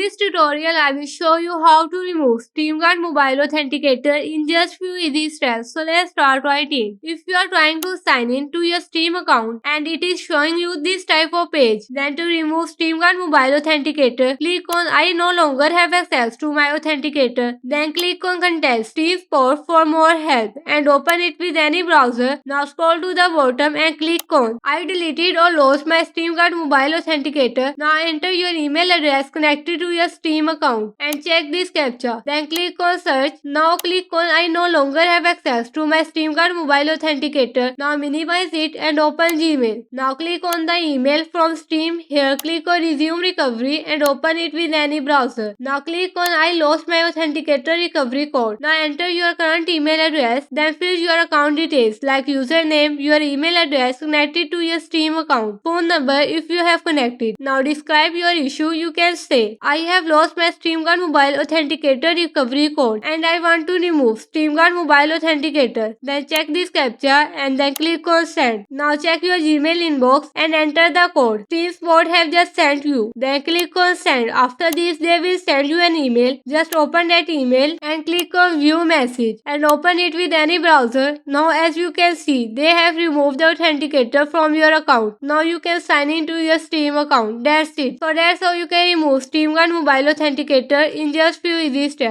this tutorial, I will show you how to remove StreamYard Mobile Authenticator in just few easy steps. So let's start right in. If you are trying to sign in to your Steam account and it is showing you this type of page, then to remove StreamYard Mobile Authenticator, click on I no longer have access to my authenticator. Then click on Contact Steam Support for more help and open it with any browser. Now scroll to the bottom and click on I deleted or lost my StreamYard Mobile Authenticator. Now enter your email address connected to your Steam account and check this captcha. Then click on search. Now click on I no longer have access to my StreamYard Mobile Authenticator. Now minimize it and open Gmail. Now click on the email from Steam. Here click on resume recovery and open it with any browser. Now click on I lost my authenticator recovery code. Now enter your current email address. Then fill your account details like username, your email address connected to your Steam account, phone number if you have connected. Now describe your issue. You can say, I have lost my StreamYard Mobile Authenticator recovery code and I want to remove StreamYard Mobile Authenticator. Then check this captcha and then click on send. Now check your Gmail inbox and enter the code Steam Support have just sent you. Then click on send. After this, they will send you an email. Just open that email and click on view message and open it with any browser. Now as you can see, they have removed the authenticator from your account. Now you can sign into your Steam account. That's it. So that's how you can remove StreamYard Mobile Authenticator in just few easy steps.